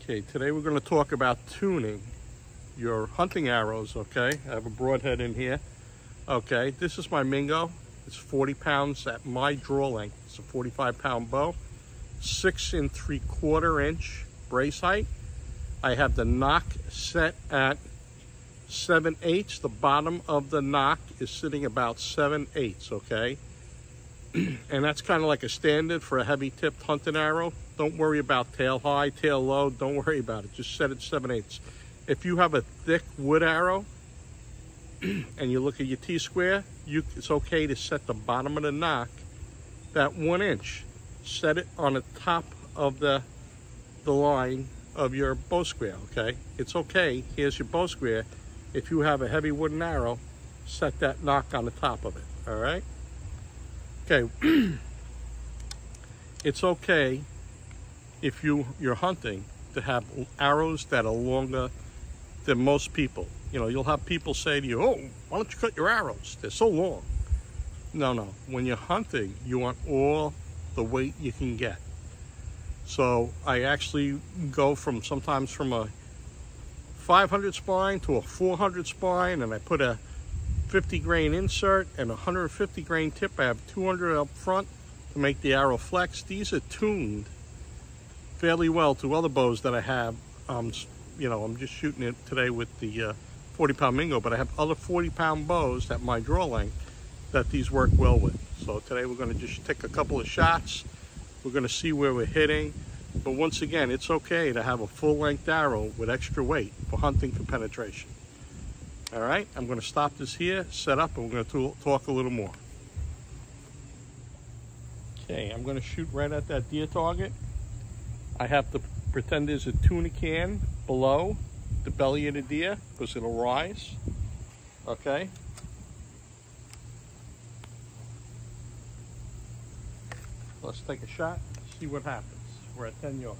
Okay, today we're going to talk about tuning your hunting arrows, okay? I have a broadhead in here. Okay, this is my Mingo. It's 40 pounds at my draw length. It's a 45-pound bow, 6 3/4 inch brace height. I have the nock set at 7/8. The bottom of the nock is sitting about 7/8, okay? And that's kind of like a standard for a heavy tipped hunting arrow. Don't worry about tail high, tail low. Don't worry about it. Just set it 7/8. If you have a thick wood arrow and you look at your T-square, it's okay to set the bottom of the nock that 1 inch. Set it on the top of the line of your bow square, okay? It's okay. Here's your bow square. If you have a heavy wooden arrow, set that nock on the top of it, all right? Okay, it's okay if you're hunting to have arrows that are longer than most people. You know, you'll have people say to you, oh, why don't you cut your arrows? They're so long. No. When you're hunting, you want all the weight you can get. So I actually go sometimes from a 500 spine to a 400 spine, and I put a 50 grain insert and 150 grain tip. I have 200 up front to make the arrow flex. These are tuned fairly well to other bows that I have. You know, I'm just shooting it today with the 40-pound Mingo, but I have other 40-pound bows at my draw length that these work well with. So today we're going to just take a couple of shots. We're going to see where we're hitting. But once again, it's okay to have a full-length arrow with extra weight for hunting for penetration. All right, I'm going to stop this here, set up, and we're going to talk a little more. Okay, I'm going to shoot right at that deer target. I have to pretend there's a tuna can below the belly of the deer because it'll rise. Okay. Let's take a shot, see what happens. We're at 10 yards.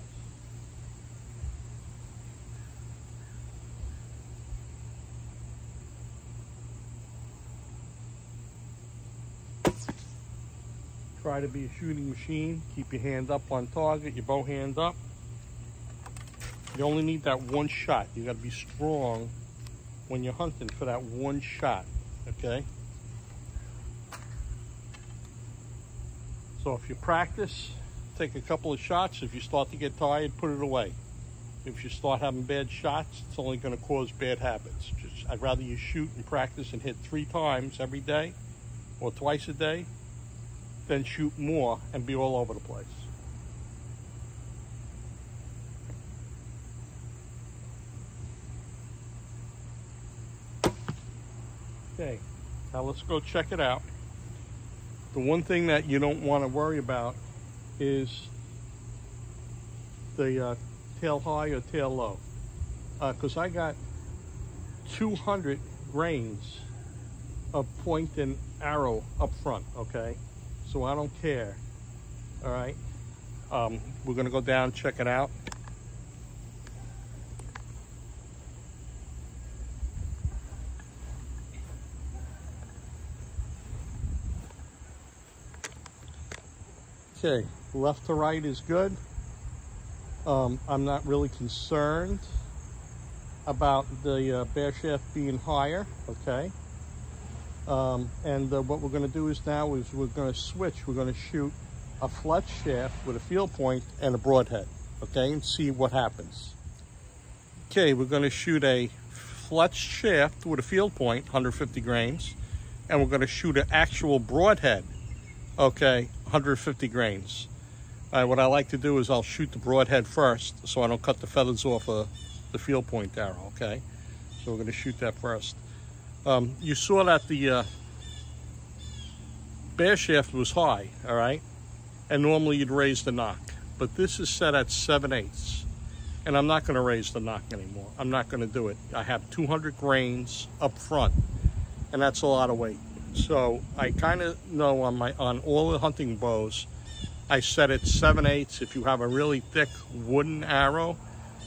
Try to be a shooting machine. Keep your hand up on target, your bow hand up. You only need that one shot. You got to be strong when you're hunting for that one shot, okay? So if you practice, take a couple of shots. If you start to get tired, put it away. If you start having bad shots, it's only going to cause bad habits. I'd rather you shoot and practice and hit 3 times every day or twice a day than shoot more and be all over the place. Okay, now let's go check it out. The one thing that you don't want to worry about is the tail high or tail low, because I got 200 grains of point and arrow up front, okay? So I don't care, all right? We're gonna go down, check it out. Okay, left to right is good. I'm not really concerned about the bear shaft being higher, okay? What we're going to do is now we're going to switch. We're going to shoot a fletch shaft with a field point and a broadhead, okay, and see what happens. Okay, we're going to shoot a fletch shaft with a field point, 150 grains, and we're going to shoot an actual broadhead, okay, 150 grains. What I like to do is I'll shoot the broadhead first so I don't cut the feathers off of the field point arrow, okay? So we're going to shoot that first. You saw that the bear shaft was high, all right? And normally you'd raise the nock, but this is set at 7/8. And I'm not going to raise the nock anymore. I'm not going to do it. I have 200 grains up front, and that's a lot of weight. So I kind of know on all the hunting bows, I set it 7/8. If you have a really thick wooden arrow,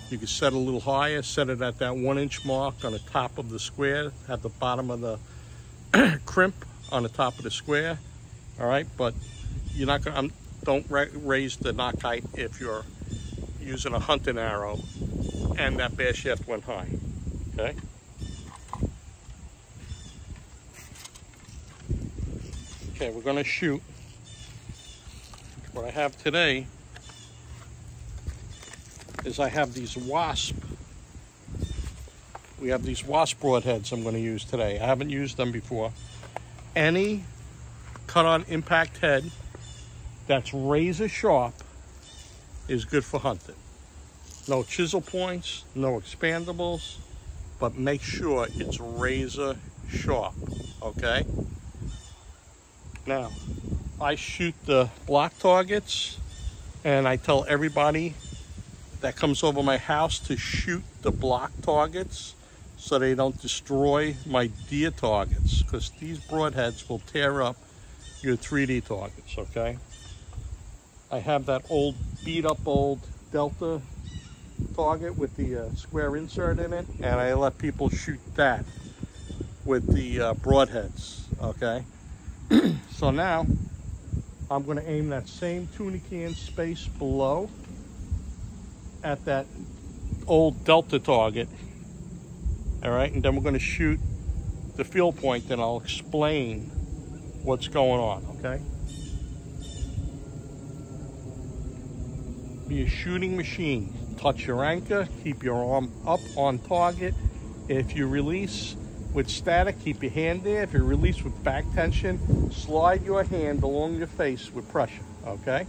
you can set a little higher, set it at that 1 inch mark on the top of the square, at the bottom of the crimp on the top of the square. All right, but you're not gonna, don't raise the nock height if you're using a hunting arrow, and that bear shaft went high, okay? Okay, we're gonna shoot. What I have today is I have these wasp. We have these wasp broadheads I'm gonna use today. I haven't used them before. Any cut-on impact head that's razor sharp is good for hunting. No chisel points, no expandables, but make sure it's razor sharp, okay? Now, I shoot the block targets, and I tell everybody that comes over my house to shoot the block targets so they don't destroy my deer targets, because these broadheads will tear up your 3D targets, okay? I have that old, beat up old Delta target with the square insert in it, and I let people shoot that with the broadheads, okay? So now I'm going to aim that same tuna can space below at that old Delta target, all right? And then we're going to shoot the field point, and I'll explain what's going on, okay? Be a shooting machine. Touch your anchor, keep your arm up on target. If you release with static, keep your hand there. If you release with back tension, slide your hand along your face with pressure, okay?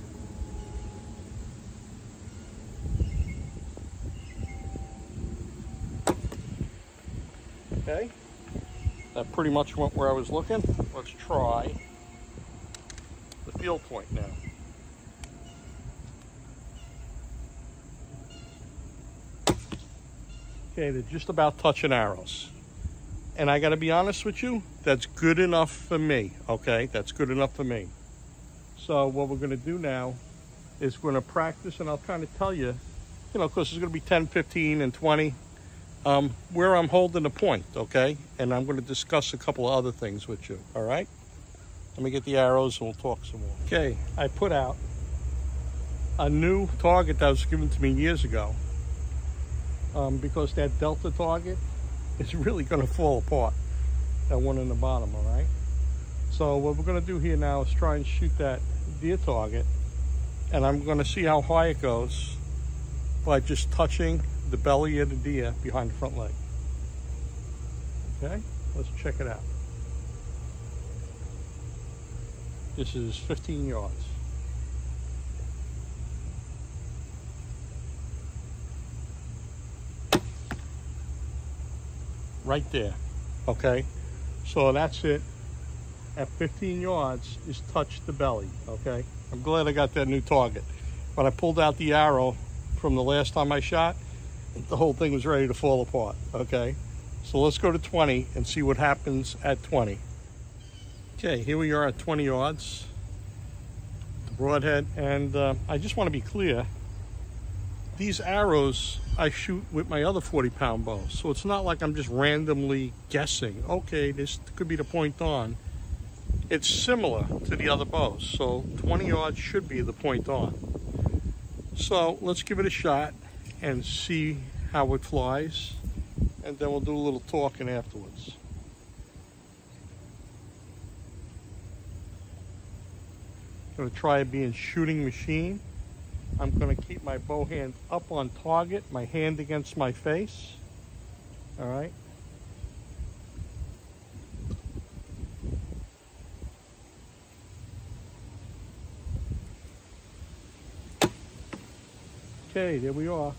Okay, that pretty much went where I was looking. Let's try the field point now. Okay, they're just about touching arrows. And I gotta be honest with you, that's good enough for me, okay? That's good enough for me. So what we're gonna do now is we're gonna practice, and I'll kind of tell you, you know, because it's gonna be 10, 15, and 20, where I'm holding the point, okay? And I'm gonna discuss a couple of other things with you, all right? Let me get the arrows and we'll talk some more. Okay, I put out a new target that was given to me years ago, because that Delta target is really going to fall apart, that one in the bottom, all right? So what we're going to do here now is try and shoot that deer target, and I'm going to see how high it goes by just touching the belly of the deer behind the front leg. Okay, let's check it out. This is 15 yards. Right there, okay? So that's it. At 15 yards, is touch the belly, okay? I'm glad I got that new target. When I pulled out the arrow from the last time I shot, the whole thing was ready to fall apart, okay? So let's go to 20 and see what happens at 20. Okay, here we are at 20 yards, the broadhead, and I just want to be clear. These arrows I shoot with my other 40-pound bow, so it's not like I'm just randomly guessing, okay, this could be the point on. It's similar to the other bows, so 20 yards should be the point on. So let's give it a shot and see how it flies, and then we'll do a little talking afterwards. I'm going to try being shooting machine. I'm going to keep my bow hand up on target, my hand against my face. All right. Okay, there we are.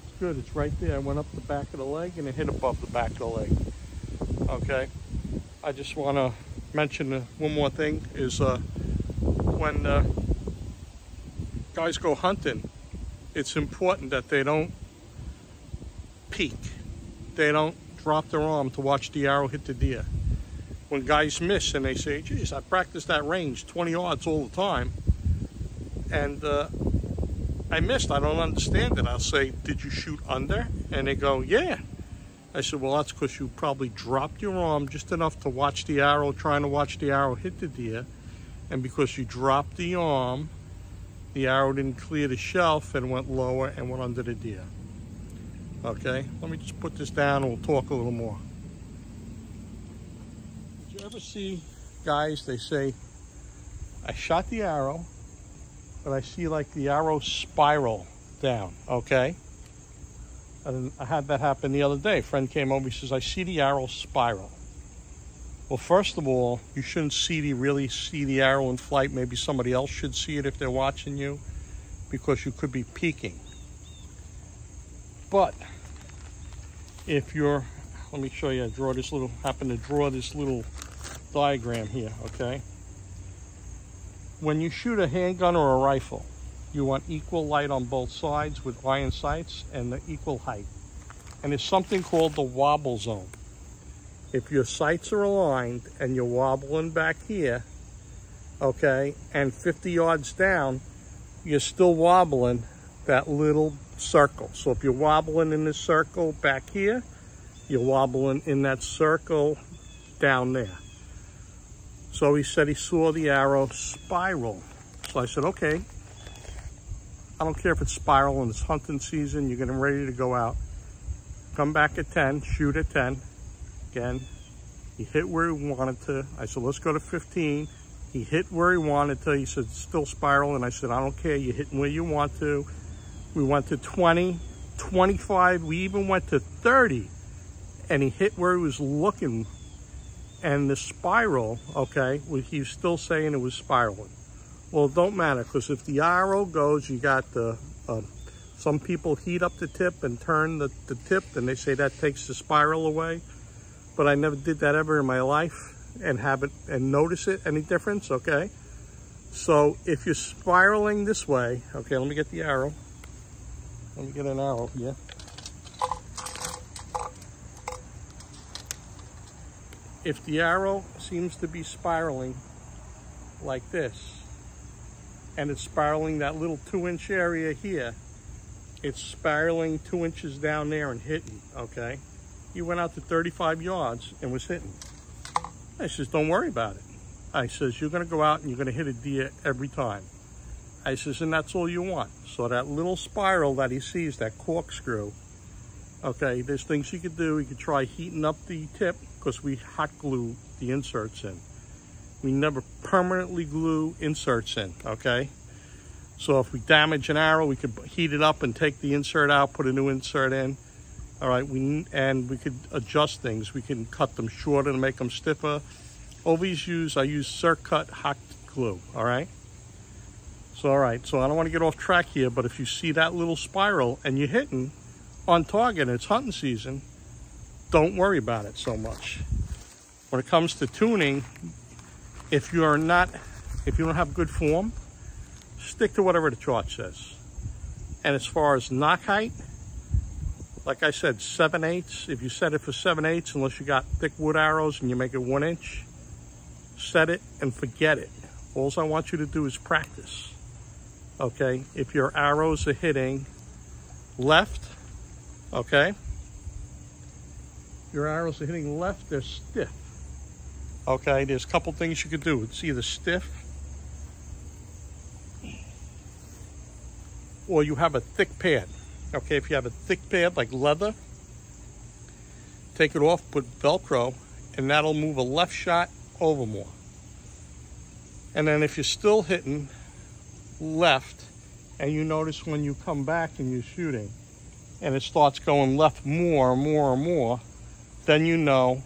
It's good, it's right there. I went up the back of the leg and it hit above the back of the leg. Okay. I just want to mention one more thing is when guys go hunting, it's important that they don't peek. They don't drop their arm to watch the arrow hit the deer. When guys miss and they say, geez, I practice that range 20 yards all the time, and I missed, I don't understand it. I'll say, did you shoot under? And they go, yeah. I said, well, that's because you probably dropped your arm just enough to watch the arrow, trying to watch the arrow hit the deer. And because you dropped the arm, the arrow didn't clear the shelf and went lower and went under the deer. Okay, let me just put this down and we'll talk a little more. Did you ever see guys, they say, I shot the arrow, but I see like the arrow spiral down, okay? And I had that happen the other day. A friend came over, he says, I see the arrow spiral. Well, first of all, you shouldn't really see the arrow in flight. Maybe somebody else should see it if they're watching you, because you could be peeking. But if you're, let me show you, happen to draw this little diagram here, okay? When you shoot a handgun or a rifle, you want equal light on both sides with iron sights and the equal height. And there's something called the wobble zone. If your sights are aligned and you're wobbling back here, okay, and 50 yards down, you're still wobbling that little circle. So if you're wobbling in this circle back here, you're wobbling in that circle down there. So he said he saw the arrow spiral. So I said, okay, I don't care if it's spiral and it's hunting season, you're getting ready to go out. Come back at 10, shoot at 10. Again, he hit where he wanted to. I said, let's go to 15. He hit where he wanted to. He said, it's still spiral. And I said, I don't care, you're hitting where you want to. We went to 20, 25, we even went to 30. And he hit where he was looking. And the spiral, okay, he was still saying it was spiraling. Well, it don't matter, because if the arrow goes, you got the, some people heat up the tip and turn the tip, and they say that takes the spiral away. But I never did that ever in my life and notice it, any difference, okay? So if you're spiraling this way, okay, let me get the arrow. Let me get an arrow here. If the arrow seems to be spiraling like this, and it's spiraling that little 2-inch area here, it's spiraling 2 inches down there and hitting, okay? He went out to 35 yards and was hitting. I says, don't worry about it. I says, you're gonna go out and you're gonna hit a deer every time. I says, and that's all you want. So that little spiral that he sees, that corkscrew, okay, there's things you could do. You could try heating up the tip, because we hot glue the inserts in. We never permanently glue inserts in, okay? So if we damage an arrow, we could heat it up and take the insert out, put a new insert in. All right, and we could adjust things. We can cut them shorter to make them stiffer. I use Circut hot glue, all right? So, all right, so I don't want to get off track here, but if you see that little spiral and you're hitting on target and it's hunting season, don't worry about it so much. When it comes to tuning, if you don't have good form, stick to whatever the chart says. And as far as knock height, like I said, 7/8. If you set it for 7/8, unless you got thick wood arrows and you make it 1 inch, set it and forget it. All I want you to do is practice. Okay, if your arrows are hitting left, okay, your arrows are hitting left, they're stiff. Okay, there's a couple things you could do. It's either stiff or you have a thick pad. Okay, if you have a thick pad like leather, take it off, put Velcro, and that'll move a left shot over more. And then if you're still hitting left, and you notice when you come back and you're shooting, and it starts going left more and more and more, then you know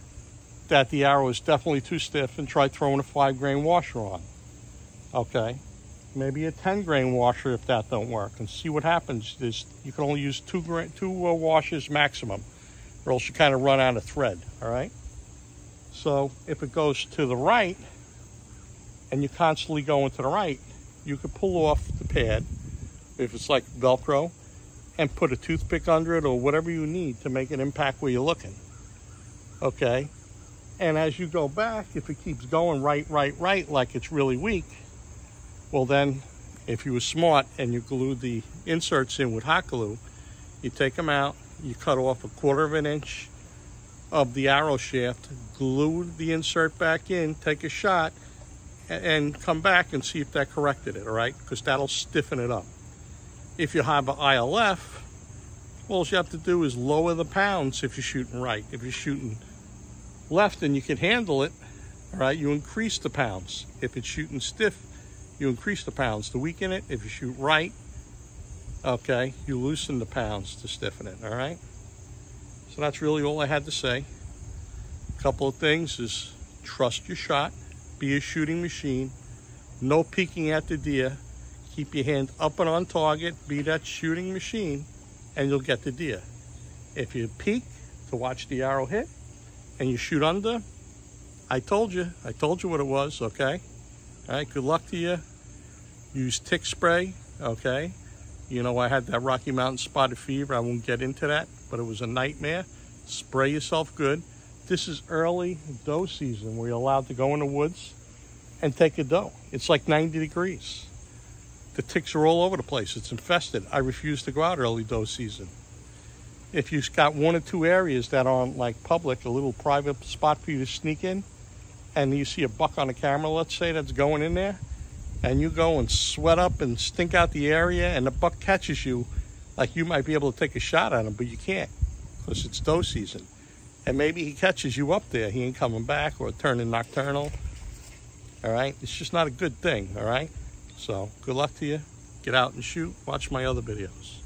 that the arrow is definitely too stiff, and try throwing a 5-grain washer on. Okay, maybe a 10-grain washer if that don't work, and see what happens. You can only use two washers maximum, or else you kind of run out of thread, all right? So if it goes to the right, and you're constantly going to the right, you could pull off the pad, if it's like Velcro, and put a toothpick under it or whatever you need to make it impact where you're looking. Okay? And as you go back, if it keeps going right, like it's really weak, well then, if you were smart and you glued the inserts in with hot glue, you take them out, you cut off 1/4 of an inch of the arrow shaft, glue the insert back in, take a shot, and come back and see if that corrected it, all right? Because that'll stiffen it up. If you have an ILF, all you have to do is lower the pounds if you're shooting right. If you're shooting left and you can handle it, all right, you increase the pounds. If it's shooting stiff, you increase the pounds to weaken it. If you shoot right, okay, you loosen the pounds to stiffen it, all right? So that's really all I had to say. A couple of things is trust your shot, be a shooting machine, no peeking at the deer, keep your hand up and on target, be that shooting machine, and you'll get the deer. If you peek to watch the arrow hit and you shoot under, I told you what it was, okay? All right, good luck to you. Use tick spray, okay? You know, I had that Rocky Mountain spotted fever. I won't get into that, but it was a nightmare. Spray yourself good. This is early doe season where you're allowed to go in the woods and take a doe. It's like 90 degrees. The ticks are all over the place. It's infested. I refuse to go out early doe season. If you've got one or two areas that aren't like public, a little private spot for you to sneak in, and you see a buck on the camera, let's say, that's going in there, and you go and sweat up and stink out the area, and the buck catches you, like you might be able to take a shot at him, but you can't because it's doe season. And maybe he catches you up there. He ain't coming back or turning nocturnal. All right? It's just not a good thing, all right? So good luck to you. Get out and shoot. Watch my other videos.